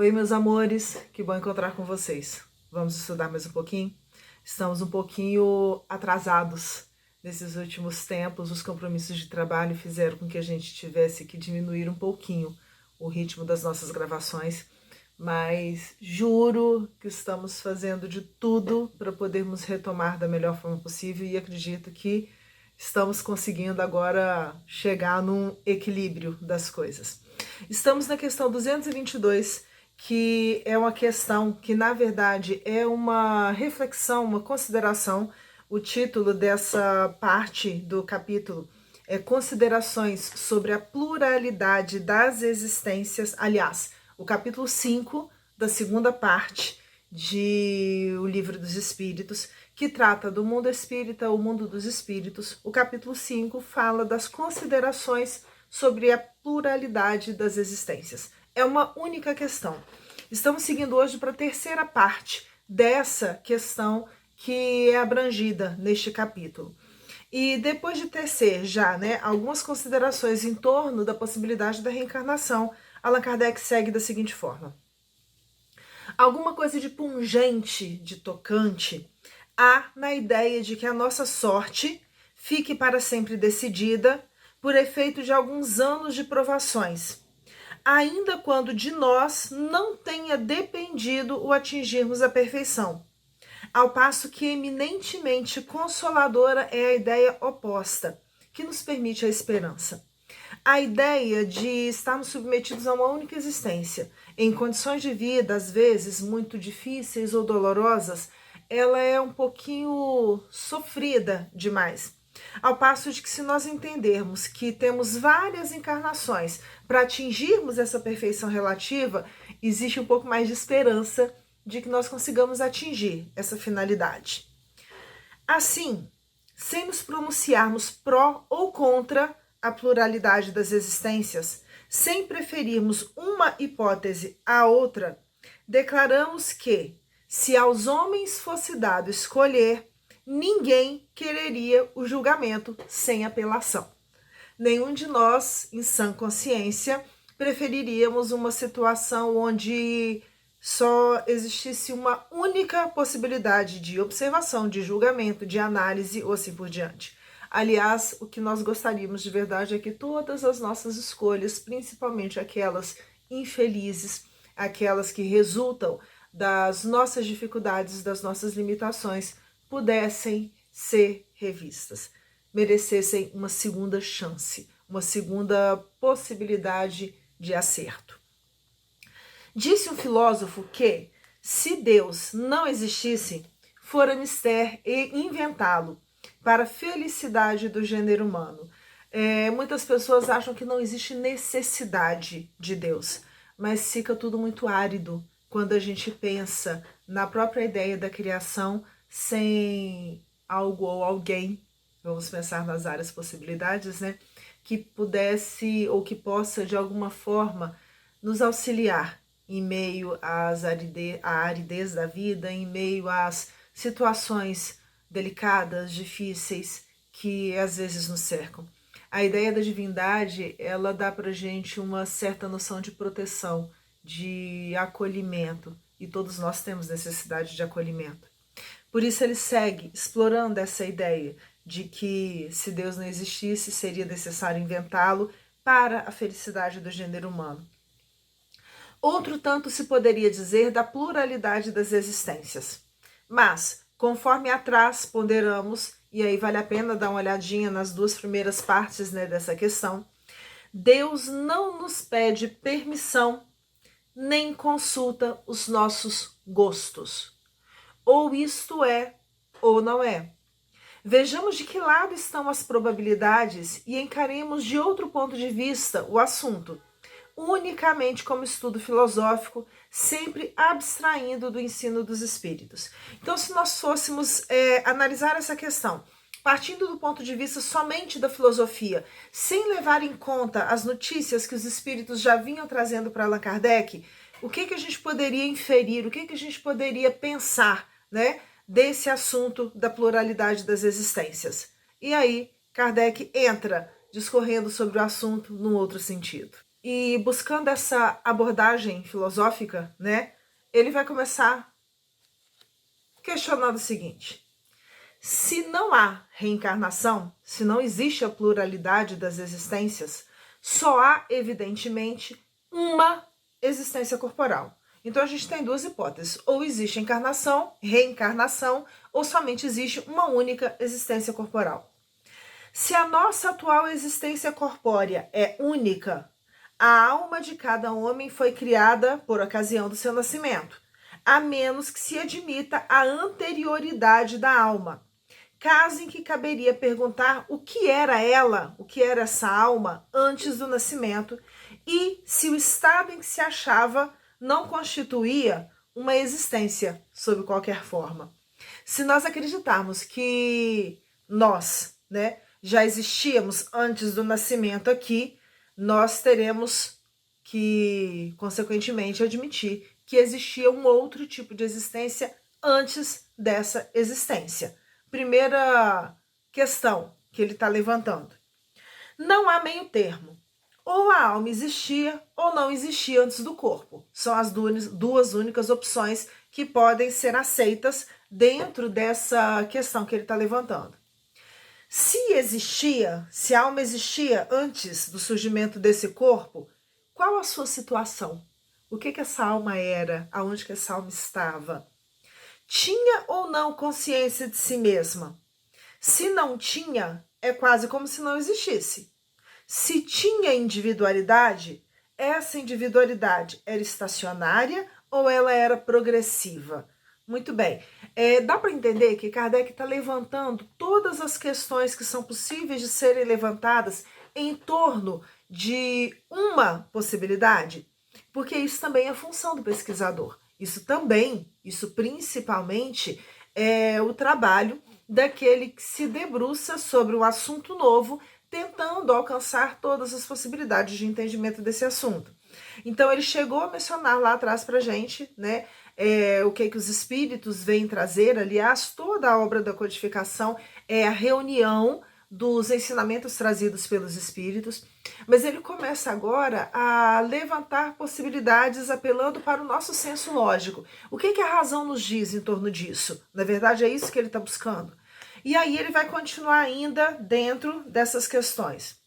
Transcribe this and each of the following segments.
Oi, meus amores, que bom encontrar com vocês. Vamos estudar mais um pouquinho? Estamos um pouquinho atrasados nesses últimos tempos. Os compromissos de trabalho fizeram com que a gente tivesse que diminuir um pouquinho o ritmo das nossas gravações, mas juro que estamos fazendo de tudo para podermos retomar da melhor forma possível e acredito que estamos conseguindo agora chegar num equilíbrio das coisas. Estamos na questão 222, que é uma questão que, na verdade, é uma reflexão, uma consideração. O título dessa parte do capítulo é Considerações sobre a pluralidade das existências. Aliás, o capítulo 5 da segunda parte de O Livro dos Espíritos, que trata do mundo espírita, o mundo dos espíritos. O capítulo 5 fala das considerações sobre a pluralidade das existências. É uma única questão. Estamos seguindo hoje para a terceira parte dessa questão que é abrangida neste capítulo. E depois de tecer já algumas considerações em torno da possibilidade da reencarnação, Allan Kardec segue da seguinte forma. Alguma coisa de pungente, de tocante, há na ideia de que a nossa sorte fique para sempre decidida por efeito de alguns anos de provações, ainda quando de nós não tenha dependido o atingirmos a perfeição, ao passo que eminentemente consoladora é a ideia oposta, que nos permite a esperança. A ideia de estarmos submetidos a uma única existência, em condições de vida, às vezes, muito difíceis ou dolorosas, ela é um pouquinho sofrida demais. Ao passo de que, se nós entendermos que temos várias encarnações para atingirmos essa perfeição relativa, existe um pouco mais de esperança de que nós consigamos atingir essa finalidade. Assim, sem nos pronunciarmos pró ou contra a pluralidade das existências, sem preferirmos uma hipótese à outra, declaramos que, se aos homens fosse dado escolher, ninguém quereria o julgamento sem apelação. Nenhum de nós, em sã consciência, preferiríamos uma situação onde só existisse uma única possibilidade de observação, de julgamento, de análise ou assim por diante. Aliás, o que nós gostaríamos de verdade é que todas as nossas escolhas, principalmente aquelas infelizes, aquelas que resultam das nossas dificuldades, das nossas limitações, pudessem ser revistas, merecessem uma segunda chance, uma segunda possibilidade de acerto. Disse um filósofo que, se Deus não existisse, fora mister inventá-lo para a felicidade do gênero humano. Muitas pessoas acham que não existe necessidade de Deus, mas fica tudo muito árido quando a gente pensa na própria ideia da criação sem algo ou alguém, vamos pensar nas várias possibilidades, que pudesse ou que possa de alguma forma nos auxiliar em meio à aridez da vida, em meio às situações delicadas, difíceis, que às vezes nos cercam. A ideia da divindade, ela dá pra gente uma certa noção de proteção, de acolhimento, e todos nós temos necessidade de acolhimento. Por isso ele segue explorando essa ideia de que, se Deus não existisse, seria necessário inventá-lo para a felicidade do gênero humano. Outro tanto se poderia dizer da pluralidade das existências. Mas, conforme atrás ponderamos, e aí vale a pena dar uma olhadinha nas duas primeiras partes dessa questão, Deus não nos pede permissão, nem consulta os nossos gostos. Ou isto é, ou não é. Vejamos de que lado estão as probabilidades e encaremos de outro ponto de vista o assunto, unicamente como estudo filosófico, sempre abstraindo do ensino dos espíritos. Então, se nós fôssemos analisar essa questão, partindo do ponto de vista somente da filosofia, sem levar em conta as notícias que os espíritos já vinham trazendo para Allan Kardec, o que a gente poderia inferir, o que a gente poderia pensar, desse assunto da pluralidade das existências? E aí, Kardec entra discorrendo sobre o assunto num outro sentido. e buscando essa abordagem filosófica, né, ele vai começar questionando o seguinte: se não há reencarnação, se não existe a pluralidade das existências, só há, evidentemente, uma existência corporal. Então a gente tem duas hipóteses: ou existe encarnação, reencarnação, ou somente existe uma única existência corporal. Se a nossa atual existência corpórea é única, a alma de cada homem foi criada por ocasião do seu nascimento, a menos que se admita a anterioridade da alma, caso em que caberia perguntar o que era ela, o que era essa alma antes do nascimento, e se o estado em que se achava não constituía uma existência sob qualquer forma. Se nós acreditarmos que nós, né, já existíamos antes do nascimento aqui, nós teremos que, consequentemente, admitir que existia um outro tipo de existência antes dessa existência. Primeira questão que ele está levantando. Não há meio termo. Ou a alma existia ou não existia antes do corpo. São as duas únicas opções que podem ser aceitas dentro dessa questão que ele está levantando. Se existia, se a alma existia antes do surgimento desse corpo, qual a sua situação? O que essa alma era? Aonde que essa alma estava? Tinha ou não consciência de si mesma? Se não tinha, é quase como se não existisse. Se tinha individualidade, essa individualidade era estacionária ou ela era progressiva? Muito bem. Dá para entender que Kardec está levantando todas as questões que são possíveis de serem levantadas em torno de uma possibilidade? Porque isso também é função do pesquisador. Isso principalmente, é o trabalho daquele que se debruça sobre um assunto novo, tentando alcançar todas as possibilidades de entendimento desse assunto. Então ele chegou a mencionar lá atrás para a gente, né, o que os espíritos vêm trazer. Aliás, toda a obra da codificação é a reunião dos ensinamentos trazidos pelos espíritos, mas ele começa agora a levantar possibilidades apelando para o nosso senso lógico. O que a razão nos diz em torno disso? Na verdade, é isso que ele está buscando. E aí ele vai continuar ainda dentro dessas questões.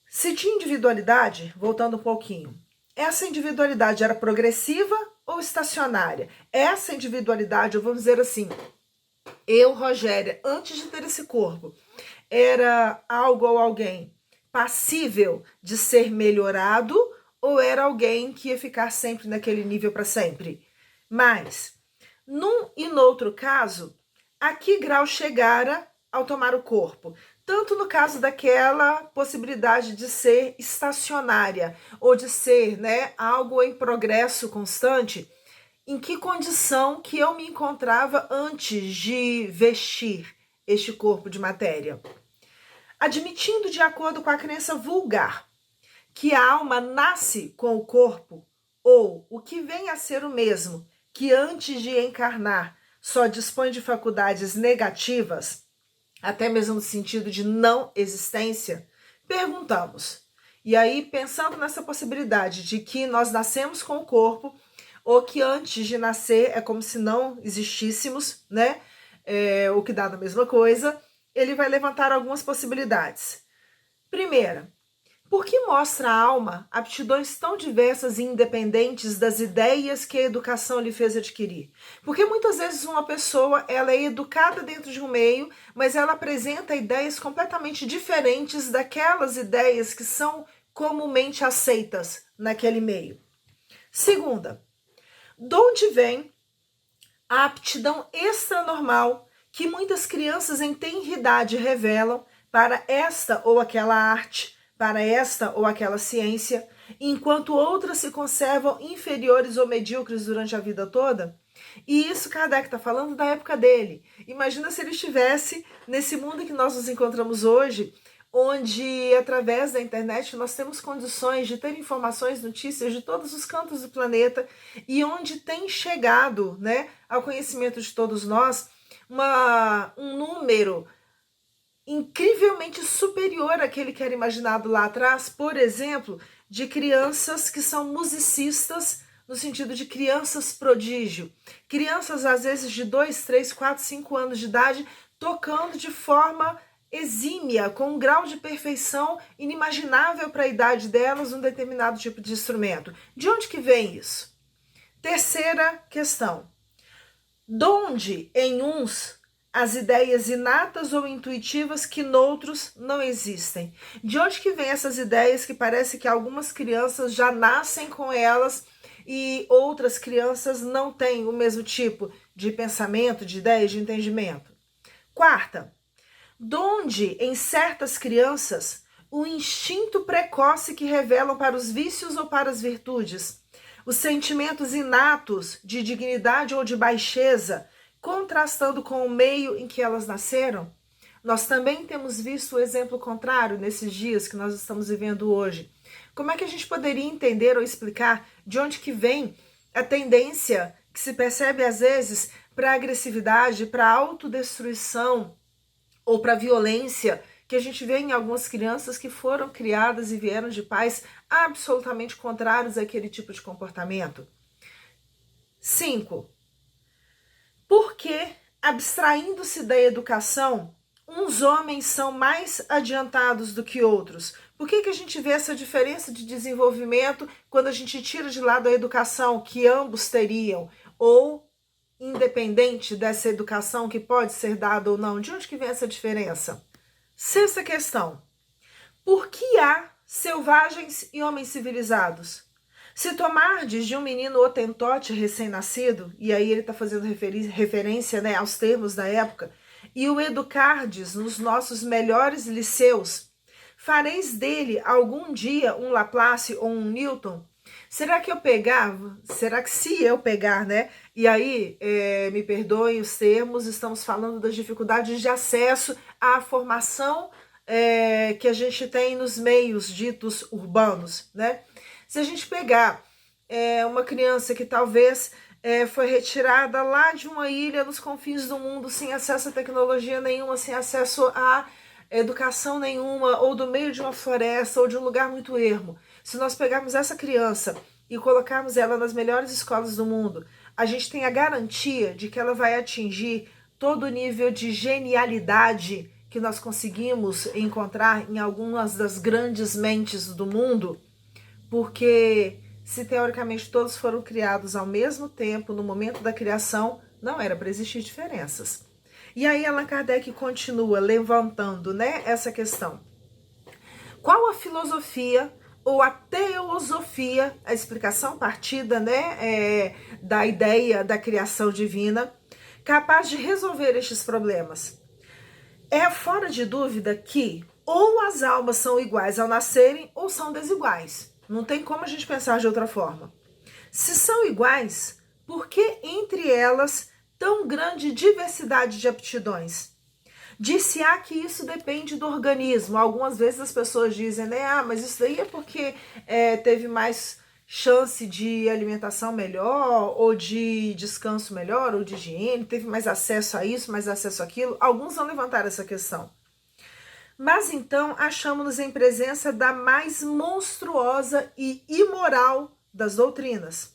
Se tinha individualidade, voltando um pouquinho, essa individualidade era progressiva ou estacionária? Essa individualidade, vamos dizer assim, eu, Rogéria, antes de ter esse corpo, era algo ou alguém passível de ser melhorado ou era alguém que ia ficar sempre naquele nível para sempre? Mas, num e no outro caso, a que grau chegara ao tomar o corpo? Tanto no caso daquela possibilidade de ser estacionária ou de ser, né, algo em progresso constante, em que condição que eu me encontrava antes de vestir este corpo de matéria? Admitindo, de acordo com a crença vulgar, que a alma nasce com o corpo, ou o que vem a ser o mesmo, que antes de encarnar só dispõe de faculdades negativas, até mesmo no sentido de não existência, perguntamos. E aí, pensando nessa possibilidade de que nós nascemos com o corpo, ou que antes de nascer é como se não existíssemos, né? O que dá na mesma coisa, ele vai levantar algumas possibilidades. Primeira, por que mostra a alma aptidões tão diversas e independentes das ideias que a educação lhe fez adquirir? Porque muitas vezes uma pessoa ela é educada dentro de um meio, mas ela apresenta ideias completamente diferentes daquelas ideias que são comumente aceitas naquele meio. Segunda, de onde vem a aptidão extranormal que muitas crianças em tenridade revelam para esta ou aquela arte, para esta ou aquela ciência, enquanto outras se conservam inferiores ou medíocres durante a vida toda? E isso Kardec está falando da época dele. Imagina se ele estivesse nesse mundo em que nós nos encontramos hoje, onde através da internet nós temos condições de ter informações, notícias de todos os cantos do planeta, e onde tem chegado, né, ao conhecimento de todos nós um número incrivelmente superior àquele que era imaginado lá atrás, por exemplo, de crianças que são musicistas, no sentido de crianças prodígio. Crianças, às vezes, de 2, 3, 4, 5 anos de idade, tocando de forma exímia, com um grau de perfeição inimaginável para a idade delas, um determinado tipo de instrumento. De onde que vem isso? Terceira questão. Donde em uns as ideias inatas ou intuitivas que noutros não existem? De onde que vem essas ideias que parece que algumas crianças já nascem com elas e outras crianças não têm o mesmo tipo de pensamento, de ideias, de entendimento? Quarta, donde em certas crianças o instinto precoce que revelam para os vícios ou para as virtudes, os sentimentos inatos de dignidade ou de baixeza, contrastando com o meio em que elas nasceram? Nós também temos visto o exemplo contrário nesses dias que nós estamos vivendo hoje. Como é que a gente poderia entender ou explicar de onde que vem a tendência que se percebe às vezes para a agressividade, para a autodestruição ou para a violência que a gente vê em algumas crianças que foram criadas e vieram de pais absolutamente contrários àquele tipo de comportamento? 5. Por que, abstraindo-se da educação, uns homens são mais adiantados do que outros? Por que a gente vê essa diferença de desenvolvimento quando a gente tira de lado a educação que ambos teriam? Ou, independente dessa educação que pode ser dada ou não, de onde que vem essa diferença? Sexta questão. Por que há selvagens e homens civilizados? Se tomardes de um menino hotentote recém-nascido, e aí ele está fazendo referência, né, aos termos da época, e o educardes nos nossos melhores liceus, fareis dele algum dia um Laplace ou um Newton? Será que se eu pegar, né? E aí, me perdoem os termos, estamos falando das dificuldades de acesso à formação que a gente tem nos meios ditos urbanos, né? Se a gente pegar uma criança que talvez foi retirada lá de uma ilha nos confins do mundo, sem acesso a tecnologia nenhuma, sem acesso a educação nenhuma, ou do meio de uma floresta, ou de um lugar muito ermo. Se nós pegarmos essa criança e colocarmos ela nas melhores escolas do mundo, a gente tem a garantia de que ela vai atingir todo o nível de genialidade que nós conseguimos encontrar em algumas das grandes mentes do mundo? Porque se teoricamente todos foram criados ao mesmo tempo, no momento da criação, não era para existir diferenças. E aí Allan Kardec continua levantando, né, essa questão. Qual a filosofia ou a teosofia, a explicação partida, né, da ideia da criação divina, capaz de resolver estes problemas? É fora de dúvida que ou as almas são iguais ao nascerem ou são desiguais. Não tem como a gente pensar de outra forma. Se são iguais, por que entre elas tão grande diversidade de aptidões? Disse-á que isso depende do organismo. Algumas vezes as pessoas dizem, né? Ah, mas isso daí é porque teve mais chance de alimentação melhor, ou de descanso melhor, ou de higiene, teve mais acesso a isso, mais acesso àquilo. Alguns vão levantar essa questão. Mas então achamos-nos em presença da mais monstruosa e imoral das doutrinas.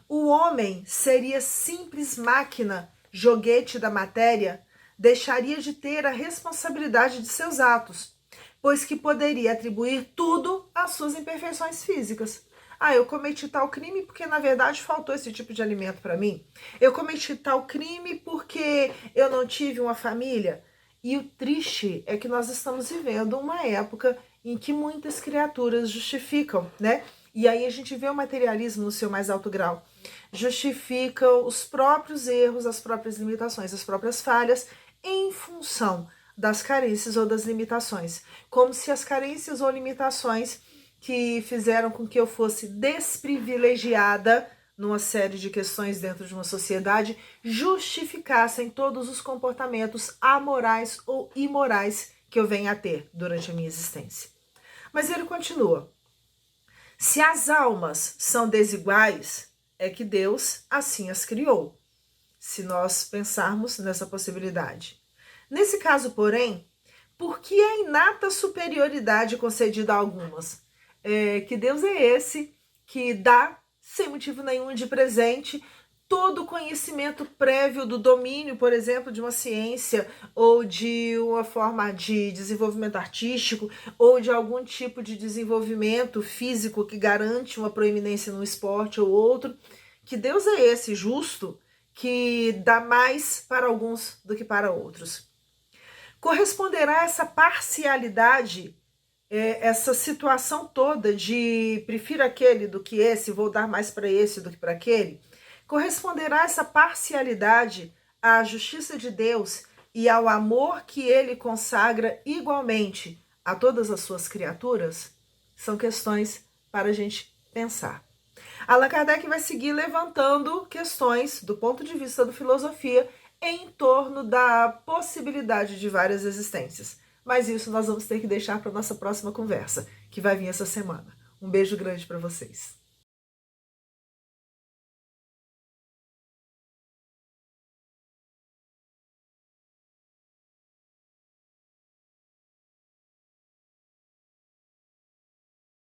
O homem seria simples máquina, joguete da matéria, deixaria de ter a responsabilidade de seus atos, pois que poderia atribuir tudo às suas imperfeições físicas. Ah, eu cometi tal crime porque na verdade faltou esse tipo de alimento para mim. Eu cometi tal crime porque eu não tive uma família. E o triste é que nós estamos vivendo uma época em que muitas criaturas justificam, né? E aí a gente vê o materialismo no seu mais alto grau. Justificam os próprios erros, as próprias limitações, as próprias falhas em função das carências ou das limitações. Como se as carências ou limitações que fizeram com que eu fosse desprivilegiada numa série de questões dentro de uma sociedade, justificassem todos os comportamentos amorais ou imorais que eu venho a ter durante a minha existência. Mas ele continua. Se as almas são desiguais, é que Deus assim as criou, se nós pensarmos nessa possibilidade. Nesse caso, porém, por que a inata superioridade concedida a algumas? Que Deus é esse que dá, sem motivo nenhum, de presente todo o conhecimento prévio do domínio, por exemplo, de uma ciência ou de uma forma de desenvolvimento artístico ou de algum tipo de desenvolvimento físico que garante uma proeminência num esporte ou outro. Que Deus é esse justo que dá mais para alguns do que para outros. Corresponderá essa parcialidade, essa situação toda de prefiro aquele do que esse, vou dar mais para esse do que para aquele? Corresponderá essa parcialidade à justiça de Deus e ao amor que ele consagra igualmente a todas as suas criaturas? São questões para a gente pensar. Allan Kardec vai seguir levantando questões do ponto de vista da filosofia em torno da possibilidade de várias existências. Mas isso nós vamos ter que deixar para a nossa próxima conversa, que vai vir essa semana. Um beijo grande para vocês.